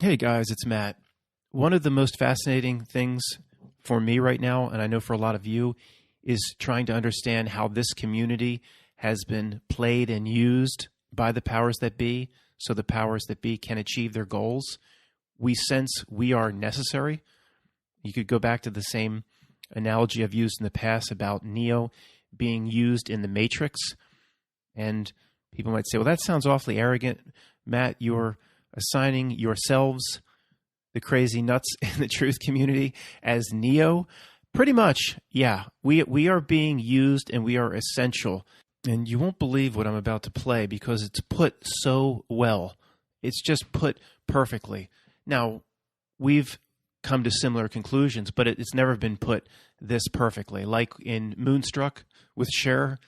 Hey guys, it's Matt. One of the most fascinating things for me right now, and I know for a lot of you, is trying to understand how this community has been played and used by the powers that be, so the powers that be can achieve their goals. We sense we are necessary. You could go back to the same analogy I've used in the past about Neo being used in the Matrix, and people might say, well, that sounds awfully arrogant. Matt, you're assigning yourselves, the crazy nuts in the truth community, as Neo. Pretty much, yeah. We are being used and we are essential. And you won't believe what I'm about to play because it's put so well. It's just put perfectly. Now, we've come to similar conclusions, but it's never been put this perfectly. Like in Moonstruck with Cher,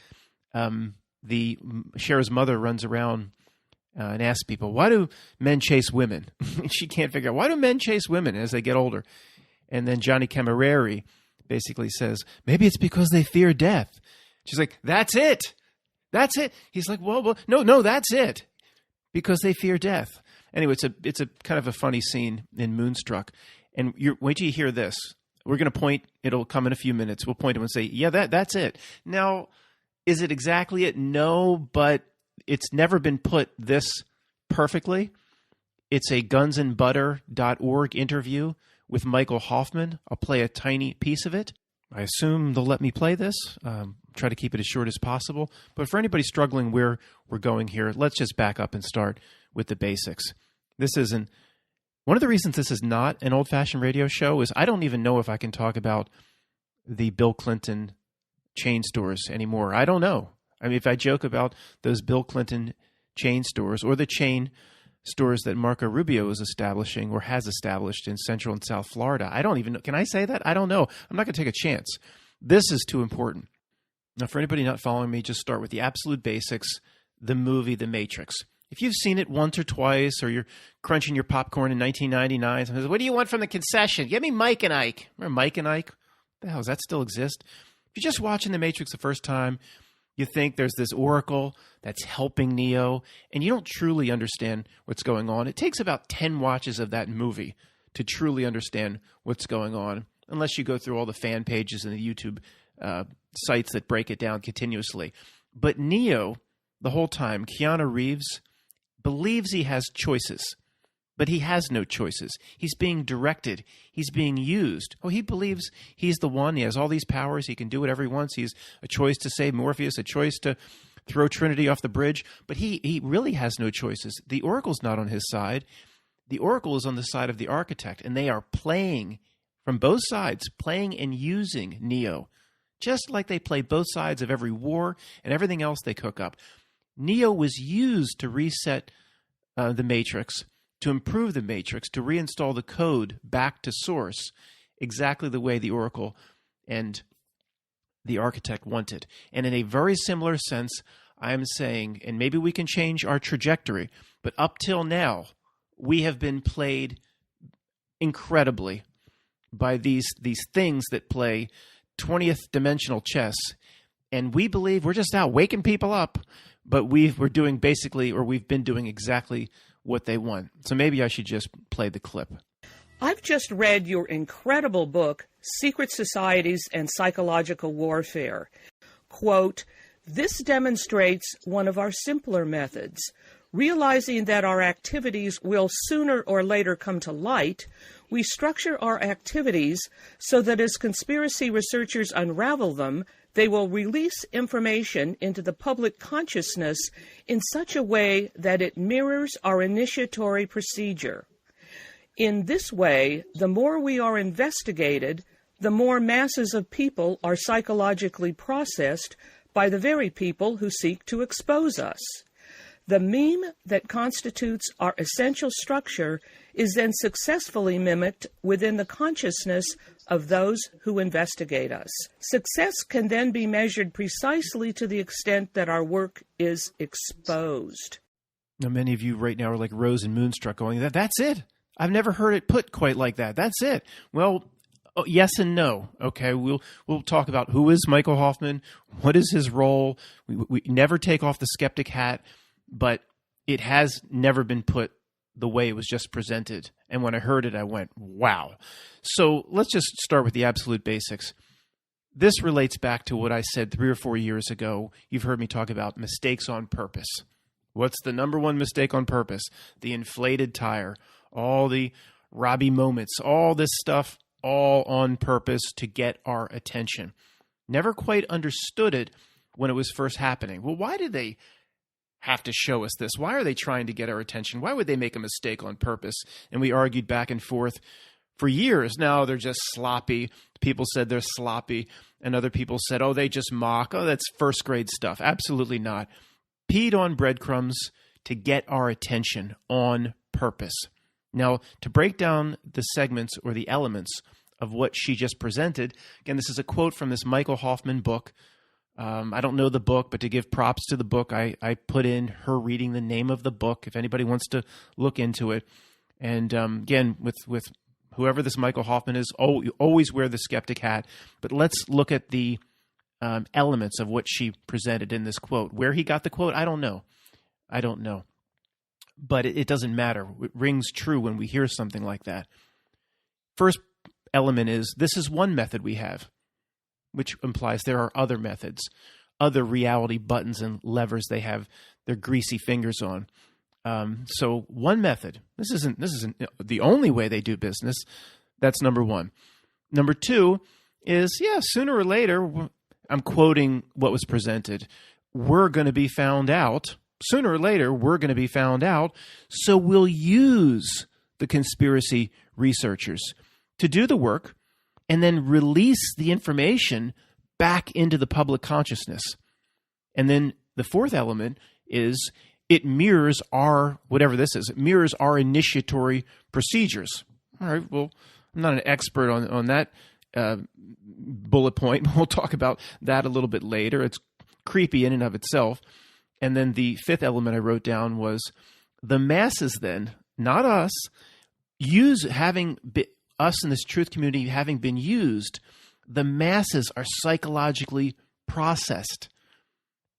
Cher's mother runs around and asks people, why do men chase women? She can't figure out, why do men chase women as they get older? And then Johnny Camilleri basically says, maybe it's because they fear death. She's like, that's it. That's it. He's like, well, no, that's it. Because they fear death. Anyway, it's a kind of a funny scene in Moonstruck. And wait till you hear this. We're going to point, it'll come in a few minutes. We'll point to him and say, yeah, that's it. Now, is it exactly it? No, but it's never been put this perfectly. It's a gunsandbutter.org interview with Michael Hoffman. I'll play a tiny piece of it. I assume they'll let me play this. Try to keep it as short as possible. But for anybody struggling where we're going here, let's just back up and start with the basics. One of the reasons this is not an old-fashioned radio show is I don't even know if I can talk about the Bill Clinton chain stores anymore. I don't know. I mean, if I joke about those Bill Clinton chain stores or the chain stores that Marco Rubio is establishing or has established in Central and South Florida, I don't even know. Can I say that? I don't know. I'm not going to take a chance. This is too important. Now, for anybody not following me, just start with the absolute basics, the movie The Matrix. If you've seen it once or twice or you're crunching your popcorn in 1999, somebody says, what do you want from the concession? Give me Mike and Ike. Remember Mike and Ike? What the hell, does that still exist? If you're just watching The Matrix the first time, you think there's this oracle that's helping Neo, and you don't truly understand what's going on. It takes about 10 watches of that movie to truly understand what's going on, unless you go through all the fan pages and the YouTube sites that break it down continuously. But Neo, the whole time, Keanu Reeves, believes he has choices, but he has no choices. He's being directed. He's being used. Oh, he believes he's the one. He has all these powers. He can do whatever he wants. He's a choice to save Morpheus, a choice to throw Trinity off the bridge. But he really has no choices. The Oracle's not on his side. The Oracle is on the side of the Architect, and they are playing from both sides, playing and using Neo, just like they play both sides of every war and everything else they cook up. Neo was used to reset the Matrix, to improve the Matrix, to reinstall the code back to source, exactly the way the Oracle and the Architect wanted. And in a very similar sense, I am saying, and maybe we can change our trajectory, but up till now, we have been played incredibly by these things that play 20th dimensional chess. And we believe we're just out waking people up, but we've been doing exactly what they want. So maybe I should just play the clip. I've just read your incredible book, Secret Societies and Psychological Warfare. Quote, this demonstrates one of our simpler methods. Realizing that our activities will sooner or later come to light, we structure our activities so that as conspiracy researchers unravel them, they will release information into the public consciousness in such a way that it mirrors our initiatory procedure. In this way, the more we are investigated, the more masses of people are psychologically processed by the very people who seek to expose us. The meme that constitutes our essential structure is then successfully mimicked within the consciousness of those who investigate us. Success can then be measured precisely to the extent that our work is exposed. Now, many of you right now are like Rose and Moonstruck going, that's it. I've never heard it put quite like that. That's it. Well, yes and no. Okay, we'll talk about who is Michael Hoffman, what is his role. We never take off the skeptic hat, but it has never been put the way it was just presented. And when I heard it, I went, wow. So let's just start with the absolute basics. This relates back to what I said 3 or 4 years ago. You've heard me talk about mistakes on purpose. What's the number one mistake on purpose? The inflated tire, all the Robbie moments, all this stuff, all on purpose to get our attention. Never quite understood it when it was first happening. Well, why did they have to show us this? Why are they trying to get our attention? Why would they make a mistake on purpose? And we argued back and forth for years. Now they're just sloppy. People said they're sloppy, and other people said, oh, they just mock. Oh, that's first grade stuff. Absolutely not. Peed on breadcrumbs to get our attention on purpose. Now, to break down the segments or the elements of what she just presented, again, this is a quote from this Michael Hoffman book. I don't know the book, but to give props to the book, I put in her reading the name of the book if anybody wants to look into it. And again, with whoever this Michael Hoffman is, you always wear the skeptic hat. But let's look at the elements of what she presented in this quote. Where he got the quote, I don't know. But it doesn't matter. It rings true when we hear something like that. First element is, this is one method we have, which implies there are other methods, other reality buttons and levers they have their greasy fingers on. So one method. This isn't the only way they do business. That's number one. Number two is, sooner or later, I'm quoting what was presented, we're going to be found out. Sooner or later, we're going to be found out. So we'll use the conspiracy researchers to do the work and then release the information back into the public consciousness. And then the fourth element is it mirrors our, whatever this is, it mirrors our initiatory procedures. All right, well, I'm not an expert on that bullet point. We'll talk about that a little bit later. It's creepy in and of itself. And then the fifth element I wrote down was the masses then, not us, us in this truth community having been used, the masses are psychologically processed.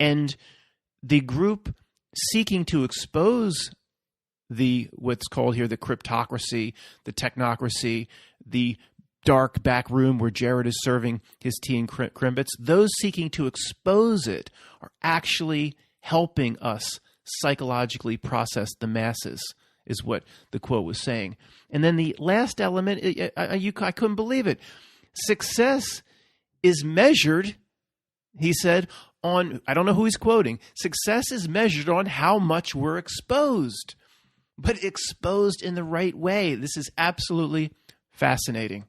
And the group seeking to expose what's called here the cryptocracy, the technocracy, the dark back room where Jared is serving his tea and Krimbits, those seeking to expose it are actually helping us psychologically process the masses, is what the quote was saying. And then the last element, I couldn't believe it. Success is measured, he said, on, I don't know who he's quoting, success is measured on how much we're exposed, but exposed in the right way. This is absolutely fascinating.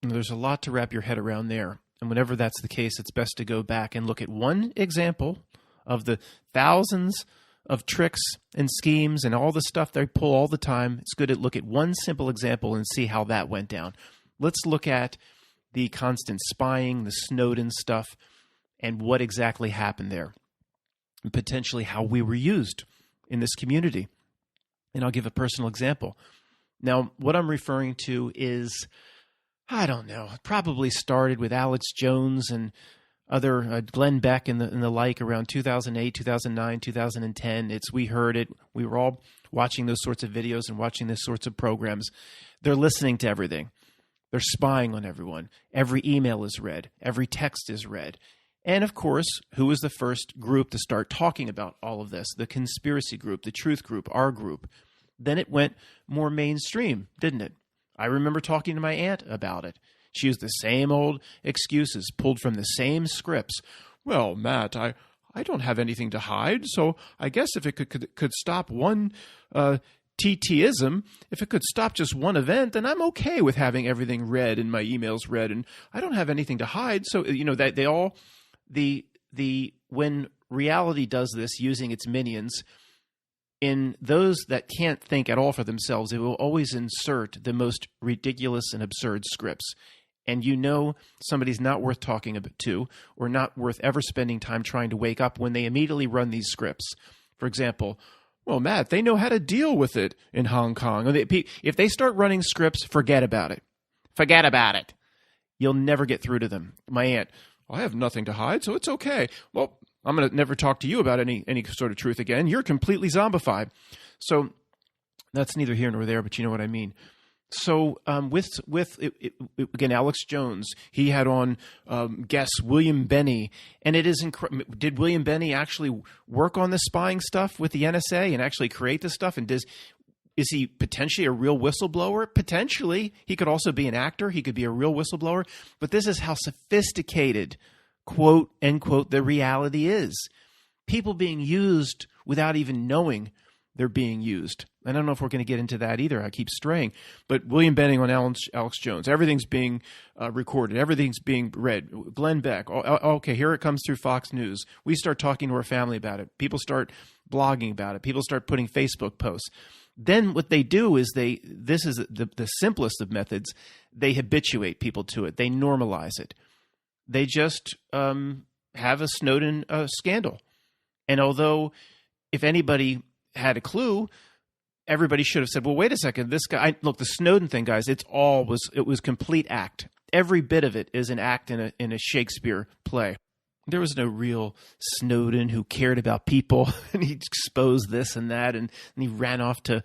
And there's a lot to wrap your head around there. And whenever that's the case, it's best to go back and look at one example of the thousands of tricks and schemes and all the stuff they pull all the time. It's good to look at one simple example and see how that went down. Let's look at the constant spying, the Snowden stuff, and what exactly happened there, and potentially how we were used in this community. And I'll give a personal example. Now, what I'm referring to is, I don't know, probably started with Alex Jones and other Glenn Beck and the like around 2008, 2009, 2010. We heard it. We were all watching those sorts of videos and watching those sorts of programs. They're listening to everything. They're spying on everyone. Every email is read. Every text is read. And of course, who was the first group to start talking about all of this? The conspiracy group, the truth group, our group. Then it went more mainstream, didn't it? I remember talking to my aunt about it. She used the same old excuses, pulled from the same scripts. Well, Matt, I don't have anything to hide, so I guess if it could stop one TTism, if it could stop just one event, then I'm okay with having everything read and my emails read, and I don't have anything to hide. So, that they all, when reality does this using its minions, in those that can't think at all for themselves, it will always insert the most ridiculous and absurd scripts. And somebody's not worth talking to or not worth ever spending time trying to wake up when they immediately run these scripts. For example, well, Matt, they know how to deal with it in Hong Kong. If they start running scripts, forget about it. Forget about it. You'll never get through to them. My aunt, I have nothing to hide, so it's okay. Well, I'm going to never talk to you about any sort of truth again. You're completely zombified. So That's neither here nor there, but you know what I mean. So again, Alex Jones, he had on guest William Benny, and it is incredible. Did William Benny actually work on the spying stuff with the NSA and actually create this stuff? And is he potentially a real whistleblower? Potentially. He could also be an actor. He could be a real whistleblower. But this is how sophisticated, quote, end quote, the reality is. People being used without even knowing they're being used. I don't know if we're going to get into that either. I keep straying. But William Benning on Alex Jones, everything's being recorded. Everything's being read. Glenn Beck, okay, here it comes through Fox News. We start talking to our family about it. People start blogging about it. People start putting Facebook posts. Then what they do is this is the simplest of methods, they habituate people to it. They normalize it. They just have a Snowden scandal. And although if anybody had a clue, everybody should have said, well, wait a second, this guy, look, the Snowden thing, guys, it was complete act. Every bit of it is an act in a Shakespeare play. There was no real Snowden who cared about people, and he exposed this and that, and he ran off to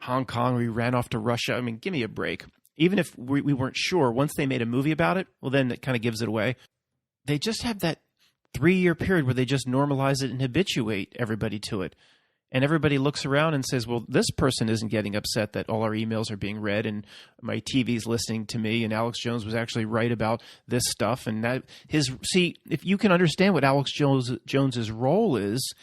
Hong Kong, or he ran off to Russia. I mean, give me a break. Even if we weren't sure, once they made a movie about it, well, then it kind of gives it away. They just have that 3-year period where they just normalize it and habituate everybody to it. And everybody looks around and says, well, this person isn't getting upset that all our emails are being read and my TV's listening to me, and Alex Jones was actually right about this stuff. And that see, if you can understand what Alex Jones's role is,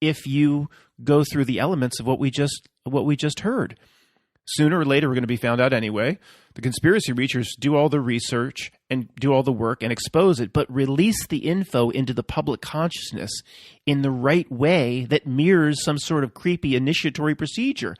if you go through the elements of what we just heard. Sooner or later, we're going to be found out anyway. The conspiracy researchers do all the research and do all the work and expose it, but release the info into the public consciousness in the right way that mirrors some sort of creepy initiatory procedure.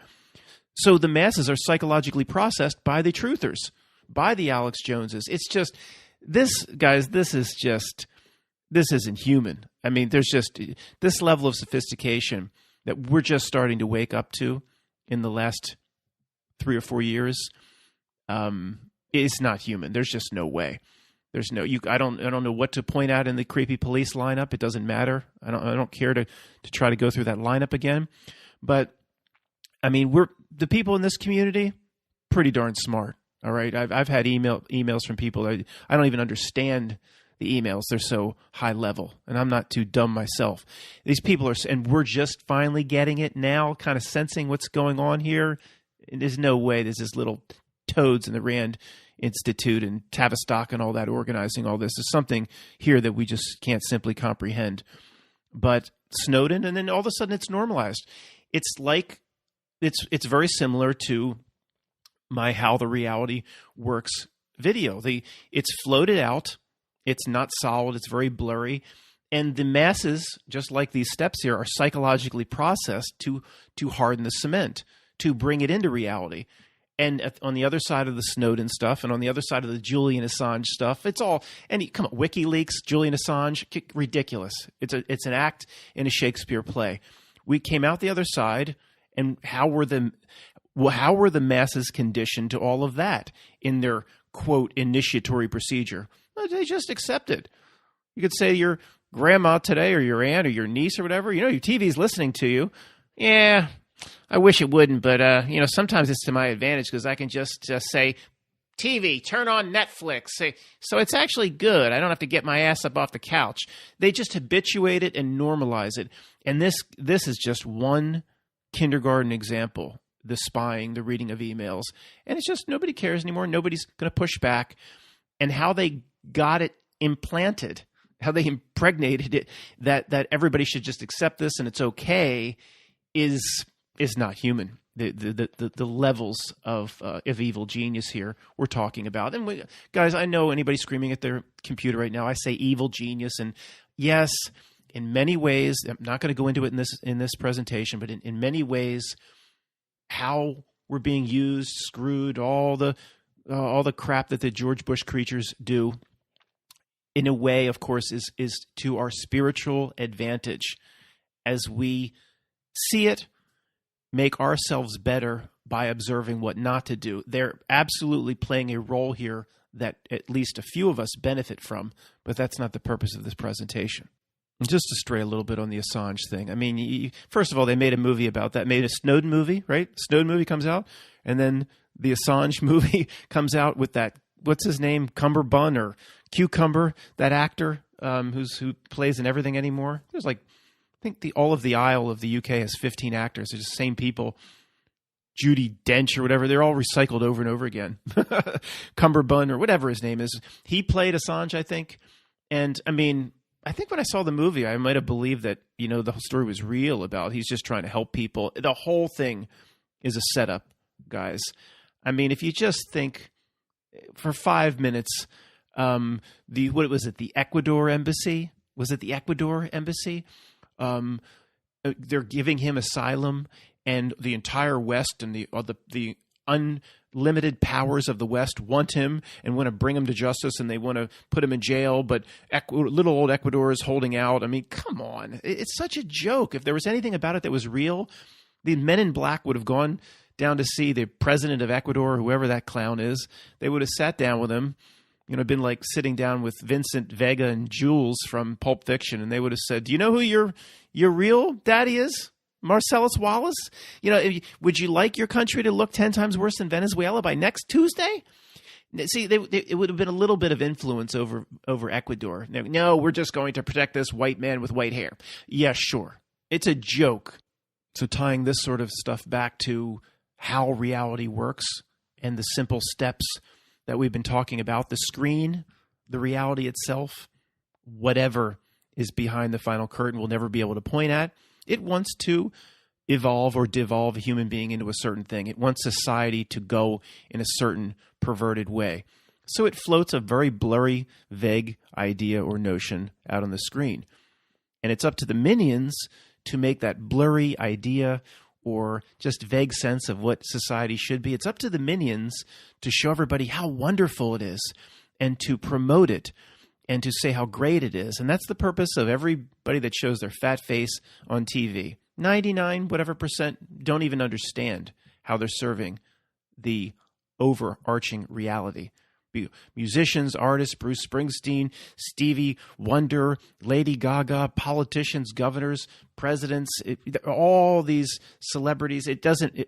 So the masses are psychologically processed by the truthers, by the Alex Joneses. It's just, this, guys, this isn't human. I mean, there's just this level of sophistication that we're just starting to wake up to in the last 3 or 4 years. It's not human. There's just no way. There's no, I don't know what to point out in the creepy police lineup. It doesn't matter. I don't care to try to go through that lineup again. But I mean, the people in this community, pretty darn smart. All right. I've had emails from people. I don't even understand the emails. They're so high level, and I'm not too dumb myself. These people are, and we're just finally getting it now, kind of sensing what's going on here. And there's no way there's this little toads in the Rand Institute and Tavistock and all that organizing all this. There's something here that we just can't simply comprehend. But Snowden, and then all of a sudden it's normalized. It's like it's very similar to my How the Reality Works video. It's floated out. It's not solid. It's very blurry. And the masses, just like these steps here, are psychologically processed to harden the cement, to bring it into reality. And on the other side of the Snowden stuff, and on the other side of the Julian Assange stuff, it's all, and come on, WikiLeaks, Julian Assange, ridiculous. It's an act in a Shakespeare play. We came out the other side, and how were the masses conditioned to all of that in their, quote, initiatory procedure? Well, they just accepted. You could say your grandma today, or your aunt, or your niece, or whatever, your TV's listening to you. Yeah, I wish it wouldn't, but sometimes it's to my advantage because I can just say, TV, turn on Netflix. So it's actually good. I don't have to get my ass up off the couch. They just habituate it and normalize it. And this is just one kindergarten example, the spying, the reading of emails. And it's just nobody cares anymore. Nobody's going to push back. And how they got it implanted, how they impregnated it, that everybody should just accept this and it's okay, is not human. The levels of evil genius here we're talking about. And guys, I know anybody screaming at their computer right now, I say evil genius, and yes, in many ways, I'm not going to go into it in this presentation, but in many ways, how we're being used, screwed, all the crap that the George Bush creatures do, in a way, of course, is to our spiritual advantage as we see it, make ourselves better by observing what not to do. They're absolutely playing a role here that at least a few of us benefit from, but that's not the purpose of this presentation. Just to stray a little bit on the Assange thing. I mean, first of all, they made a movie about that. Made a Snowden movie, right? Snowden movie comes out, and then the Assange movie comes out with that. What's his name? Cumberbun or Cucumber? That actor who plays in everything anymore. There's like, I think all of the Isle of the UK has 15 actors. They're just the same people. Judi Dench or whatever. They're all recycled over and over again. Cumberbun or whatever his name is. He played Assange, I think. And I mean, I think when I saw the movie, I might have believed that, the whole story was real about he's just trying to help people. The whole thing is a setup, guys. I mean, if you just think for 5 minutes, the Ecuador embassy? Was it the Ecuador embassy? They're giving him asylum, and the entire West and the unlimited powers of the West want him and want to bring him to justice, and they want to put him in jail, but little old Ecuador is holding out. I mean, come on. It's such a joke. If there was anything about it that was real, the men in black would have gone down to see the president of Ecuador, whoever that clown is. They would have sat down with him, been like sitting down with Vincent Vega and Jules from Pulp Fiction, and they would have said, do you know who your real daddy is? Marcellus Wallace? Would you like your country to look 10 times worse than Venezuela by next Tuesday? See, it would have been a little bit of influence over Ecuador. No, we're just going to protect this white man with white hair. Yeah, sure. It's a joke. So tying this sort of stuff back to how reality works and the simple steps that we've been talking about, the screen, the reality itself, whatever is behind the final curtain we'll never be able to point at. It wants to evolve or devolve a human being into a certain thing. It wants society to go in a certain perverted way. So it floats a very blurry, vague idea or notion out on the screen. And it's up to the minions to make that blurry idea or just vague sense of what society should be. It's up to the minions to show everybody how wonderful it is and to promote it and to say how great it is. And that's the purpose of everybody that shows their fat face on TV. 99 whatever percent don't even understand how they're serving the overarching reality. Musicians, artists, Bruce Springsteen, Stevie Wonder, Lady Gaga, politicians, governors, presidents, all these celebrities.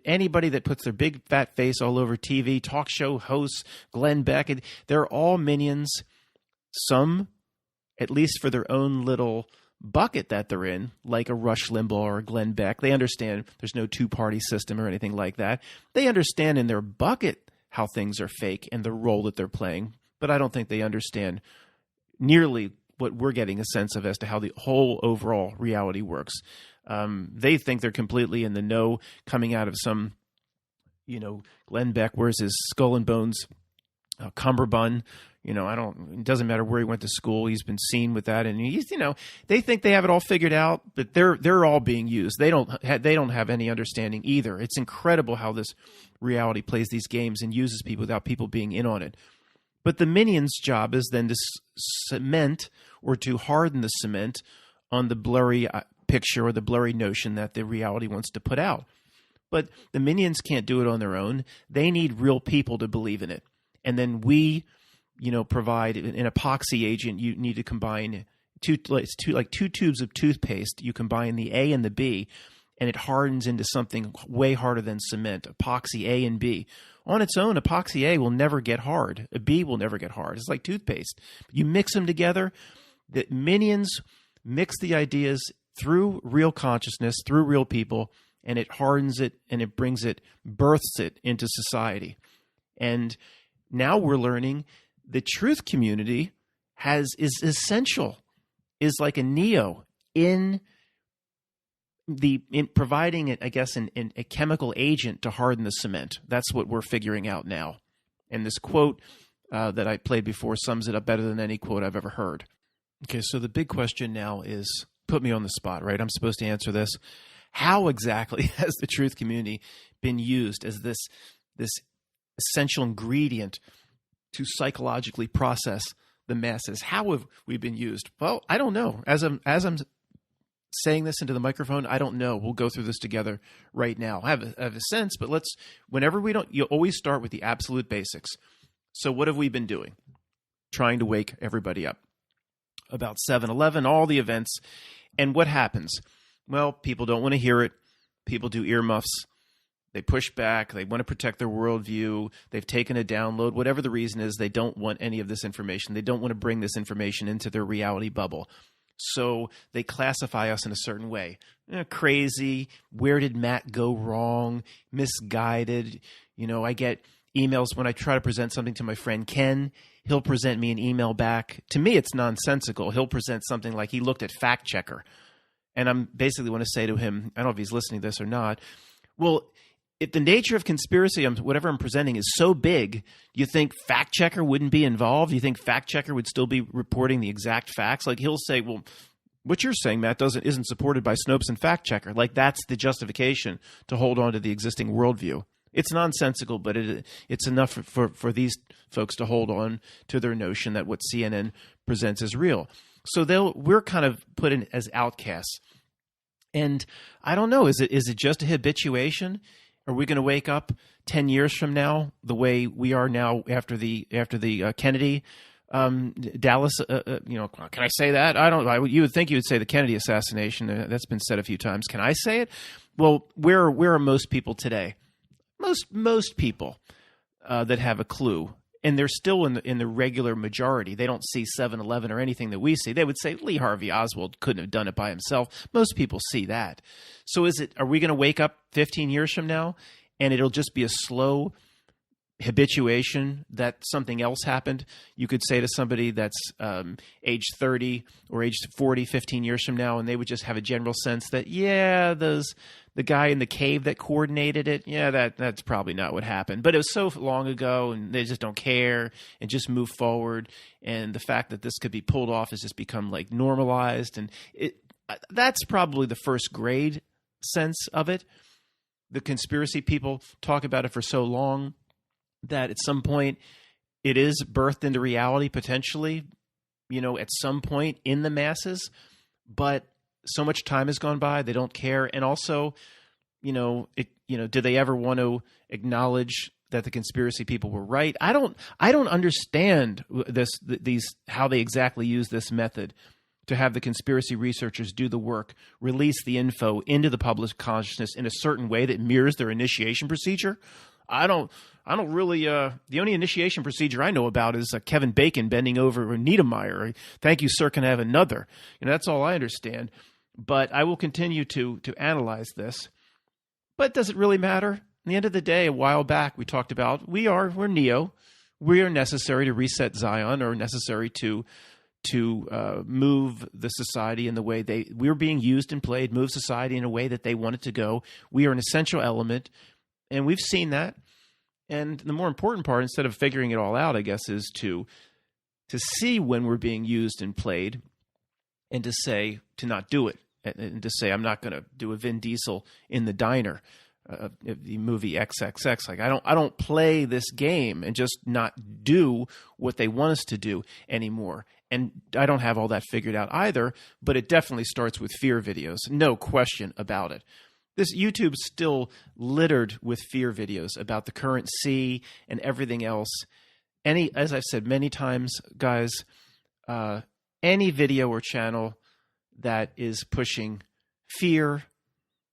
Anybody that puts their big fat face all over TV, talk show hosts, Glenn Beck, they're all minions. Some, at least for their own little bucket that they're in, like a Rush Limbaugh or a Glenn Beck. They understand there's no two-party system or anything like that. They understand in their bucket how things are fake and the role that they're playing, but I don't think they understand nearly what we're getting a sense of as to how the whole overall reality works. They think they're completely in the know, coming out of some, Glenn Beck wears his skull and bones cummerbund. It doesn't matter where he went to school. He's been seen with that, and they think they have it all figured out, but they're all being used. They don't have any understanding either. It's incredible how this reality plays these games and uses people without people being in on it. But the minions' job is then to cement or to harden the cement on the blurry picture or the blurry notion that the reality wants to put out. But the minions can't do it on their own. They need real people to believe in it. And then we, provide an epoxy agent. You need to combine two tubes of toothpaste. You combine the A and the B, and it hardens into something way harder than cement. Epoxy A and B. On its own, epoxy A will never get hard. A B will never get hard. It's like toothpaste. You mix them together. The minions mix the ideas through real consciousness, through real people, and it hardens it and it births it into society. And now we're learning the truth community is essential, is like a neo in providing it, I guess, a chemical agent to harden the cement. That's what we're figuring out now. And this quote that I played before sums it up better than any quote I've ever heard. Okay, so the big question now is, put me on the spot, right? I'm supposed to answer this. How exactly has the truth community been used as this essential ingredient to psychologically process the masses? How have we been used? Well, I don't know. As I'm saying this into the microphone, I don't know. We'll go through this together right now. I have a sense, but you always start with the absolute basics. So what have we been doing? Trying to wake everybody up. about 7/11, all the events. And what happens? Well, people don't want to hear it. People do earmuffs. They push back. They want to protect their worldview. They've taken a download. Whatever the reason is, they don't want any of this information. They don't want to bring this information into their reality bubble. So they classify us in a certain way. Crazy. Where did Matt go wrong? Misguided. I get emails when I try to present something to my friend Ken. He'll present me an email back. To me, it's nonsensical. He'll present something like he looked at Fact Checker. And I'm basically want to say to him, I don't know if he's listening to this or not, well, if the nature of conspiracy, whatever I'm presenting, is so big, you think Fact Checker wouldn't be involved? You think Fact Checker would still be reporting the exact facts? Like he'll say, well, what you're saying, Matt, isn't supported by Snopes and Fact Checker. Like that's the justification to hold on to the existing worldview. It's nonsensical, but it's enough for these folks to hold on to their notion that what CNN presents is real. So we're kind of put in as outcasts. And I don't know, is it just a habituation? Are we going to wake up 10 years from now the way we are now after the Kennedy Dallas? Can I say that? I don't. You would think you would say the Kennedy assassination. That's been said a few times. Can I say it? Well, where are most people today? Most people that have a clue, and they're still in the regular majority. They don't see 7/11 or anything that we see. They would say Lee Harvey Oswald couldn't have done it by himself. Most people see that. So are we going to wake up 15 years from now and it'll just be a slow habituation that something else happened? You could say to somebody that's age 30 or age 40, 15 years from now, and they would just have a general sense that, the guy in the cave that coordinated it, that's probably not what happened. But it was so long ago, and they just don't care and just move forward. And the fact that this could be pulled off has just become like normalized. And that's probably the first grade sense of it. The conspiracy people talk about it for so long that at some point it is birthed into reality potentially, at some point in the masses. But so much time has gone by, they don't care. And also, do they ever want to acknowledge that the conspiracy people were right? I don't understand how they exactly use this method to have the conspiracy researchers do the work, release the info into the public consciousness in a certain way that mirrors their initiation procedure. I don't really. The only initiation procedure I know about is Kevin Bacon bending over a Niedermeyer. Thank you, sir. Can I have another? That's all I understand. But I will continue to analyze this. But does it really matter? At the end of the day, a while back we talked about we're Neo. We are necessary to reset Zion, or necessary to move the society in the way we're being used and played. Move society in a way that they want it to go. We are an essential element. And we've seen that. And the more important part, instead of figuring it all out, I guess, is to see when we're being used and played, and to not do it. And to say, I'm not going to do a Vin Diesel in the diner, the movie XXX. Like, I don't play this game and just not do what they want us to do anymore. And I don't have all that figured out either, but it definitely starts with fear videos. No question about it. This YouTube's still littered with fear videos about the currency and everything else. As I've said many times, guys, any video or channel that is pushing fear,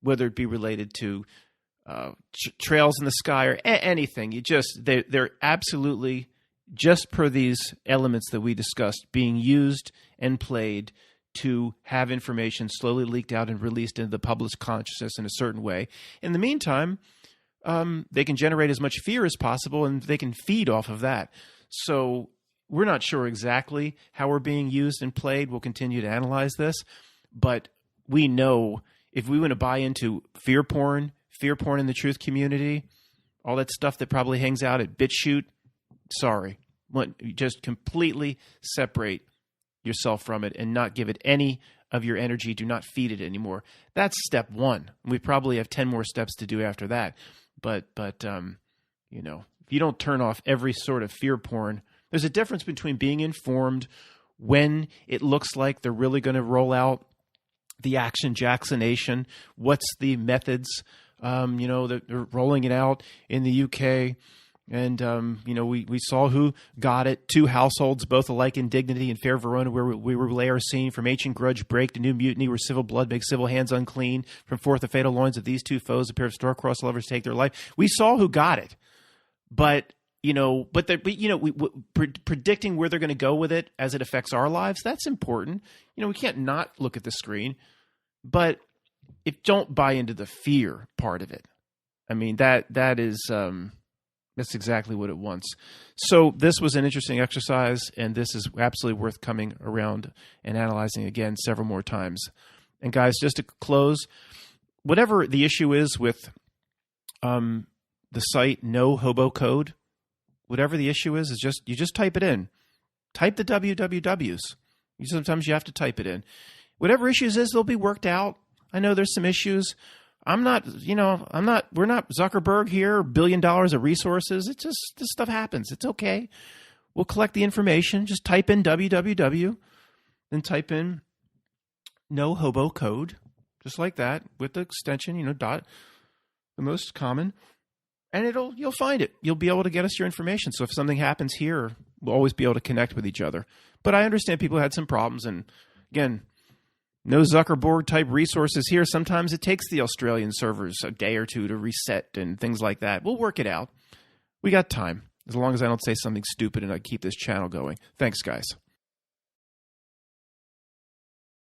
whether it be related to trails in the sky or anything, they're absolutely, just per these elements that we discussed, being used and played to have information slowly leaked out and released into the public consciousness in a certain way. In the meantime, they can generate as much fear as possible, and they can feed off of that. So we're not sure exactly how we're being used and played. We'll continue to analyze this. But we know if we want to buy into fear porn in the truth community, all that stuff that probably hangs out at BitChute, sorry. Just completely separate yourself from it and not give it any of your energy. Do not feed it anymore. That's step one. We probably have 10 more steps to do after that. But if you don't turn off every sort of fear porn, there's a difference between being informed when it looks like they're really going to roll out the Action Jacksonation. What's the methods? They're rolling it out in the UK. And, we saw who got it. 2 households, both alike in dignity, in fair Verona, where we relay our scene. From ancient grudge break to new mutiny, where civil blood makes civil hands unclean. From forth the fatal loins of these 2 foes, a pair of star-crossed lovers take their life. We saw who got it. But, predicting where they're going to go with it as it affects our lives, that's important. We can't not look at the screen. But don't buy into the fear part of it. I mean, that is... that's exactly what it wants. So this was an interesting exercise, and this is absolutely worth coming around and analyzing again several more times. And guys, just to close, whatever the issue is with the site No Hobo Code, whatever the issue is you just type it in. Type the wwws. Sometimes you have to type it in. Whatever issues is, they'll be worked out. I know there's some issues. we're not Zuckerberg here, $1 billion of resources. It's just, this stuff happens. It's okay. We'll collect the information. Just type in www, then type in No Hobo Code, just like that, with the extension, dot, the most common, and you'll find it. You'll be able to get us your information. So if something happens here, we'll always be able to connect with each other. But I understand people had some problems, and again, no Zuckerberg type resources here. Sometimes it takes the Australian servers a day or two to reset and things like that. We'll work it out. We got time, as long as I don't say something stupid and I keep this channel going. Thanks, guys.